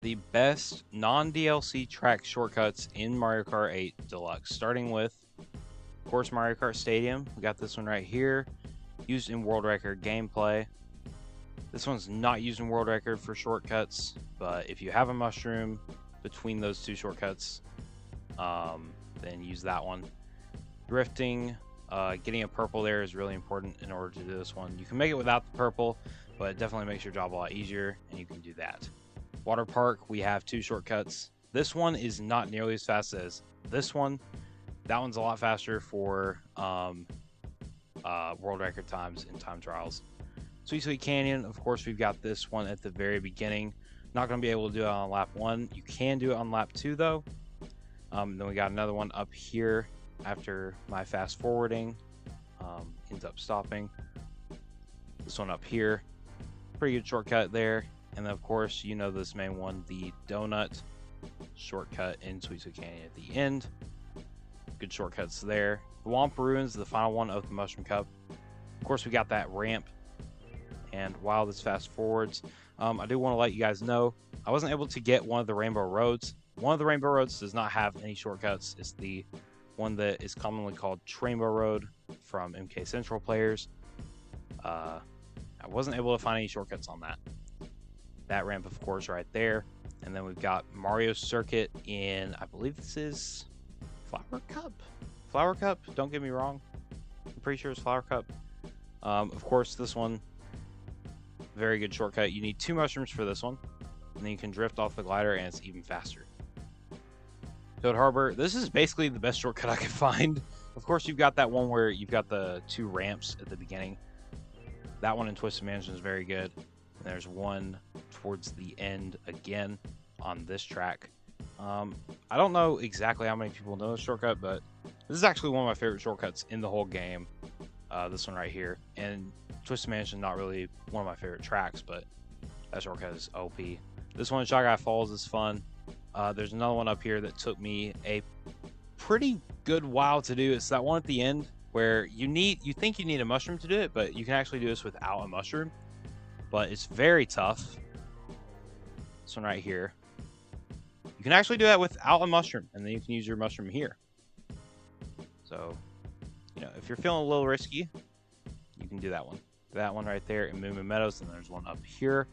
The best non-DLC track shortcuts in Mario Kart 8 Deluxe, starting with, of course, Mario Kart Stadium. We got this one right here, used in World Record gameplay. This one's not used in World Record for shortcuts, but if you have a mushroom between those two shortcuts, then use that one. Drifting, getting a purple there is really important in order to do this one. You can make it without the purple, but it definitely makes your job a lot easier, and you can do that. Water Park, we have two shortcuts. This one is not nearly as fast as this one. That one's a lot faster for world record times in time trials. Sweet Sweet Canyon, of course, we've got this one at the very beginning. Not going to be able to do it on lap 1. You can do it on lap 2, though. Then we got another one up here after my fast forwarding ends up stopping. This one up here, pretty good shortcut there. And then, of course, you know this main one, the donut shortcut in Sweet Sweet Canyon at the end. Good shortcuts there. The Womp Ruins, the final one of the Mushroom Cup. Of course, we got that ramp. And while this fast forwards, I do want to let you guys know, I wasn't able to get one of the Rainbow Roads. One of the Rainbow Roads does not have any shortcuts. It's the one that is commonly called Trainbow Road from MK Central players. I wasn't able to find any shortcuts on that. That ramp, of course, right there. And then we've got Mario Circuit in, I believe this is Flower Cup? Flower Cup? Don't get me wrong. I'm pretty sure it's Flower Cup. Of course, this one, very good shortcut. You need 2 mushrooms for this one. And then you can drift off the glider, and it's even faster. Toad Harbor, this is basically the best shortcut I could find. Of course, you've got that one where you've got the 2 ramps at the beginning. That one in Twisted Mansion is very good. And there's one towards the end again on this track. I don't know exactly how many people know this shortcut, but this is actually one of my favorite shortcuts in the whole game. This one right here. And Twisted Mansion, not really one of my favorite tracks, but that shortcut is OP. This one in Shy Guy Falls is fun. There's another one up here that took me a pretty good while to do. It's that one at the end where you think you need a mushroom to do it, but you can actually do this without a mushroom. But it's very tough. This one right here. You can actually do that without a mushroom, and then you can use your mushroom here. So, you know, if you're feeling a little risky, you can do that one. That one right there in Moon Meadows, and there's one up here.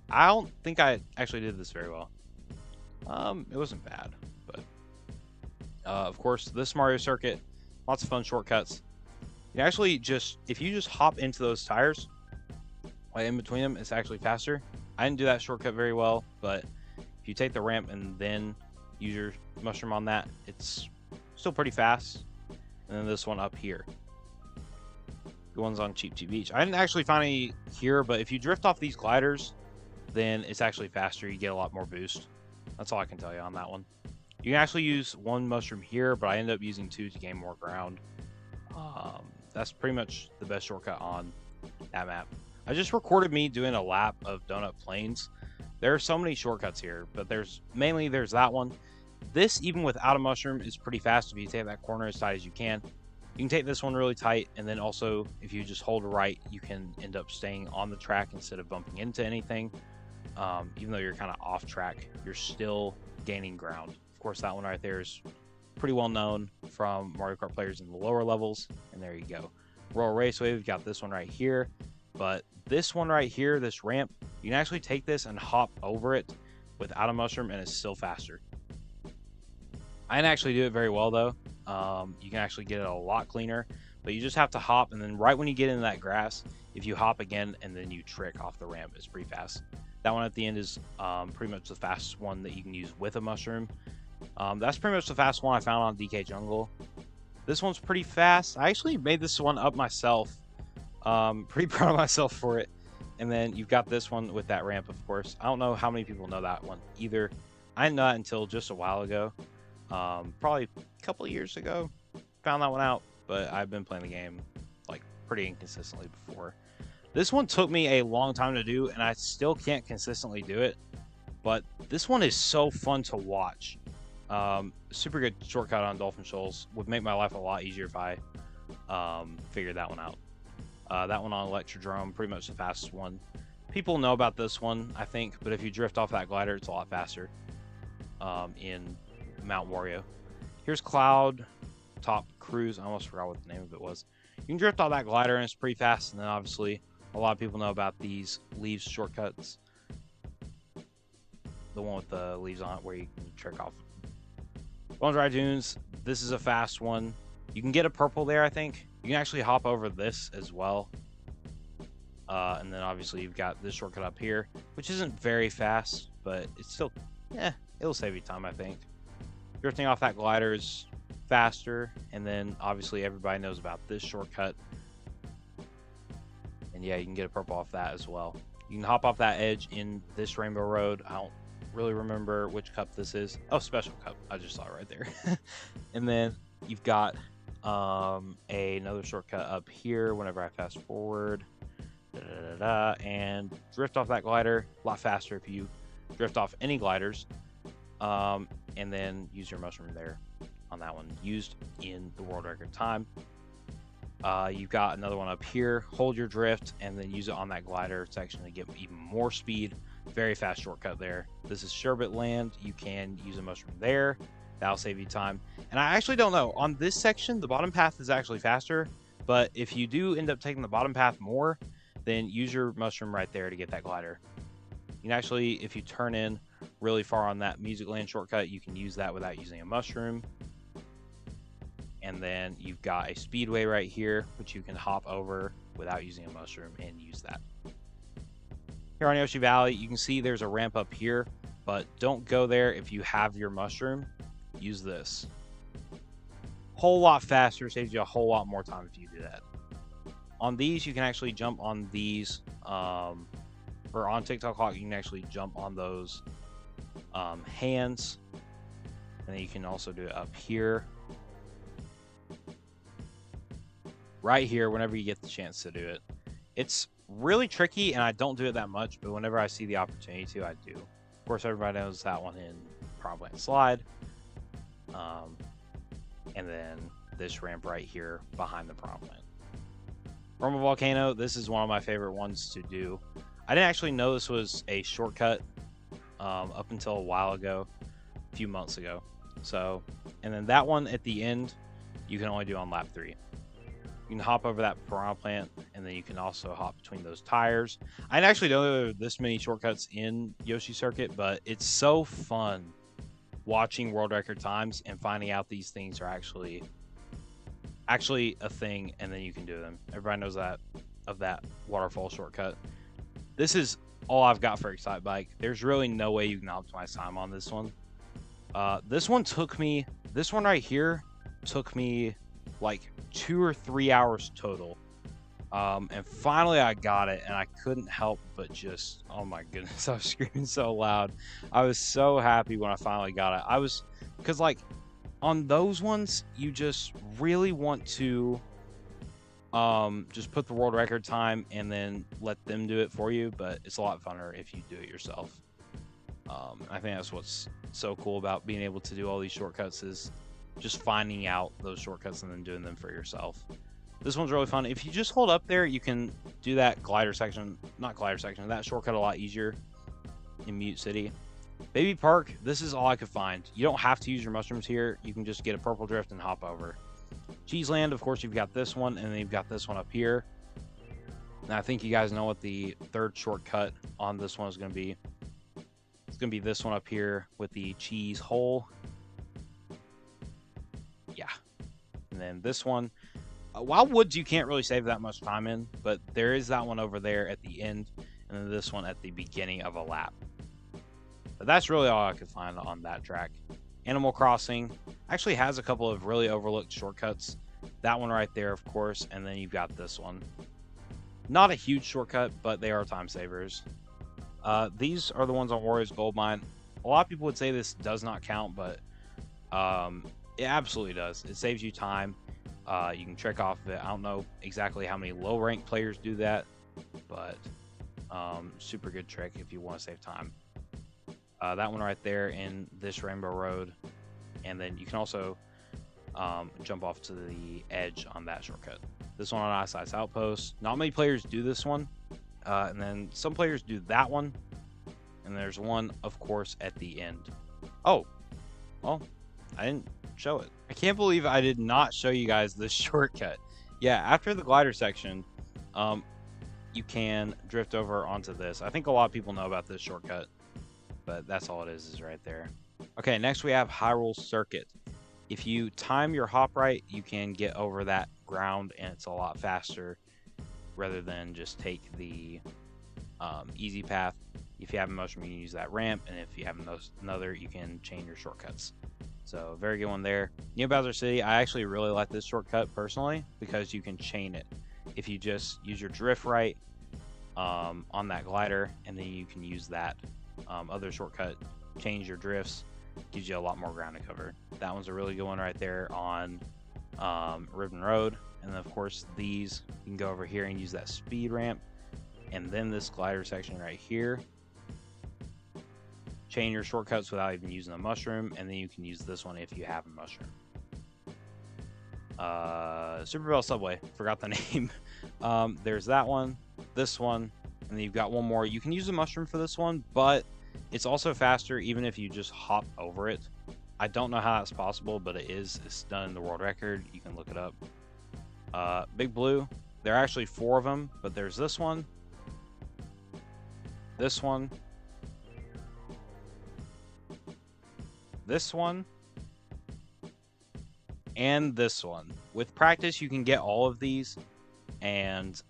I don't think I actually did this very well. It wasn't bad, but of course, this Mario Circuit, lots of fun shortcuts. You actually if you just hop into those tires, like in between them, it's actually faster. I didn't do that shortcut very well, but if you take the ramp and then use your mushroom on that, it's still pretty fast. And then this one up here. The one's on Cheap Cheap Beach. I didn't actually find any here, but if you drift off these gliders, then it's actually faster. You get a lot more boost. That's all I can tell you on that one. You can actually use 1 mushroom here, but I ended up using 2 to gain more ground. That's pretty much the best shortcut on that map. I just recorded me doing a lap of Donut Plains. There are so many shortcuts here, but there's that one. This, even without a mushroom, is pretty fast if you take that corner as tight as you can. You can take this one really tight, and then also, if you just hold right, you can end up staying on the track instead of bumping into anything. Even though you're kind of off track, you're still gaining ground. Of course, that one right there is pretty well known from Mario Kart players in the lower levels, and there you go. Royal Raceway, we've got this one right here, but this one right here, this ramp, you can actually take this and hop over it without a mushroom, and it's still faster. I didn't actually do it very well, though. You can actually get it a lot cleaner, but you just have to hop, and then right when you get into that grass, if you hop again and then you trick off the ramp, it's pretty fast. That one at the end is pretty much the fastest one that you can use with a mushroom. That's pretty much the fastest one I found on DK Jungle. This one's pretty fast. I actually made this one up myself. Pretty proud of myself for it. And then you've got this one with that ramp, of course. I don't know how many people know that one either. I didn't know that until just a while ago. Probably a couple of years ago. Found that one out, but I've been playing the game like pretty inconsistently before. This one took me a long time to do, and I still can't consistently do it. But this one is so fun to watch. Super good shortcut on Dolphin Shoals. Would make my life a lot easier if I figured that one out. That one on Electrodrome, pretty much the fastest one. People know about this one, I think, but if you drift off that glider, it's a lot faster in Mount Wario. Here's Cloud Top Cruise. I almost forgot what the name of it was. You can drift off that glider, and it's pretty fast. And then, obviously, a lot of people know about these leaves shortcuts. The one with the leaves on it where you can trick off. Bone Dry Dunes. This is a fast one. You can get a purple there, I think. You can actually hop over this as well. And then obviously you've got this shortcut up here, which isn't very fast, but it's still, it'll save you time, I think. Drifting off that glider is faster, and then obviously everybody knows about this shortcut. And yeah, you can get a purple off that as well. You can hop off that edge in this Rainbow Road. I don't really remember which cup this is. Oh, Special Cup. I just saw it right there. And then you've got another shortcut up here whenever I fast forward. And drift off that glider a lot faster if you drift off any gliders, and then use your mushroom there on that one, used in the world record time. You've got another one up here. Hold your drift and then use it on that glider section to get even more speed. Very fast shortcut there. This is Sherbet Land. You can use a mushroom there. That'll save you time. And I actually don't know, on this section the bottom path is actually faster, but if you do end up taking the bottom path more, then use your mushroom right there to get that glider. You can actually, if you turn in really far on that Music Land shortcut, you can use that without using a mushroom. And then you've got a speedway right here, which you can hop over without using a mushroom and use that. Here on Yoshi Valley, you can see there's a ramp up here, but don't go there if you have your mushroom. Use this. Whole lot faster, saves you a whole lot more time if you do that. On these, you can actually jump on these, or on TikTok Clock, you can actually jump on those hands. And then you can also do it up here. Right here, whenever you get the chance to do it. It's really tricky, and I don't do it that much, but whenever I see the opportunity to, I do. Of course, everybody knows that one in Promptland Slide. And then this ramp right here behind the Promptland. Rumble Volcano, this is one of my favorite ones to do. I didn't actually know this was a shortcut up until a while ago, a few months ago. So, and then that one at the end, you can only do on lap 3. You can hop over that piranha plant, and then you can also hop between those tires. I didn't actually know there were this many shortcuts in Yoshi Circuit, but it's so fun watching world record times and finding out these things are actually a thing, and then you can do them. Everybody knows that of that waterfall shortcut. This is all I've got for Excite Bike. There's really no way you can optimize time on this one. This one right here took me like 2 or 3 hours total. And finally I got it, and I couldn't help but just, oh my goodness, I was screaming so loud. I was so happy when I finally got it. Because like on those ones, you just really want to just put the world record time and then let them do it for you, but it's a lot funner if you do it yourself. I think that's what's so cool about being able to do all these shortcuts, is just finding out those shortcuts and then doing them for yourself. This one's really fun. If you just hold up there, you can do that that shortcut a lot easier in Mute City. Baby Park, this is all I could find. You don't have to use your mushrooms here. You can just get a purple drift and hop over. Cheese Land, of course, you've got this one, and then you've got this one up here. And I think you guys know what the third shortcut on this one is going to be. It's going to be this one up here with the cheese hole. Yeah. And then this one. Wild Woods, you can't really save that much time in, but there is that one over there at the end, and then this one at the beginning of a lap. But that's really all I could find on that track. Animal Crossing actually has a couple of really overlooked shortcuts. That one right there, of course, and then you've got this one. Not a huge shortcut, but they are time savers. These are the ones on Wario's Gold Mine. A lot of people would say this does not count, but it absolutely does. It saves you time. You can trick off of it. I don't know exactly how many low rank players do that, but super good trick if you want to save time. That one right there in this Rainbow Road, and then you can also jump off to the edge on that shortcut. This one on Ice Ice Outpost. Not many players do this one. And then some players do that one. And there's one, of course, at the end. Oh, well, I didn't show it. I can't believe I did not show you guys this shortcut. Yeah, after the glider section, you can drift over onto this. I think a lot of people know about this shortcut, but that's all it is right there. Okay, next we have Hyrule Circuit. If you time your hop right, you can get over that ground, and it's a lot faster rather than just take the easy path. If you have a mushroom, you can use that ramp, and if you have another, you can chain your shortcuts. So very good one there. New Bowser City, I actually really like this shortcut personally because you can chain it. If you just use your drift right on that glider, and then you can use that other shortcut, change your drifts, gives you a lot more ground to cover. That one's a really good one right there on Ribbon Road. And then of course these, you can go over here and use that speed ramp, and then this glider section right here. Chain your shortcuts without even using a mushroom, and then you can use this one if you have a mushroom. Super Bell Subway, forgot the name. There's that one, this one, and then you've got one more. You can use a mushroom for this one, but it's also faster even if you just hop over it. I don't know how that's possible, but it is. It's done in the world record. You can look it up. Big Blue, there are actually 4 of them, but there's this one, this one, this one, and this one. With practice, you can get all of these, and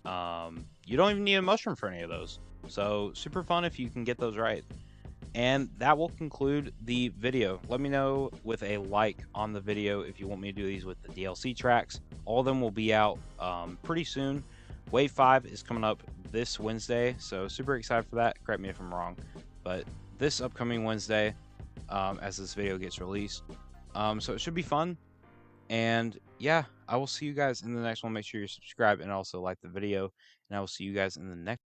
you don't even need a mushroom for any of those. So super fun if you can get those right. And that will conclude the video. Let me know with a like on the video if you want me to do these with the DLC tracks. All of them will be out pretty soon. Wave 5 is coming up this Wednesday, so super excited for that. Correct me if I'm wrong, but this upcoming Wednesday, as this video gets released. So it should be fun. And yeah, I will see you guys in the next one. Make sure you're subscribed and also like the video. And I will see you guys in the next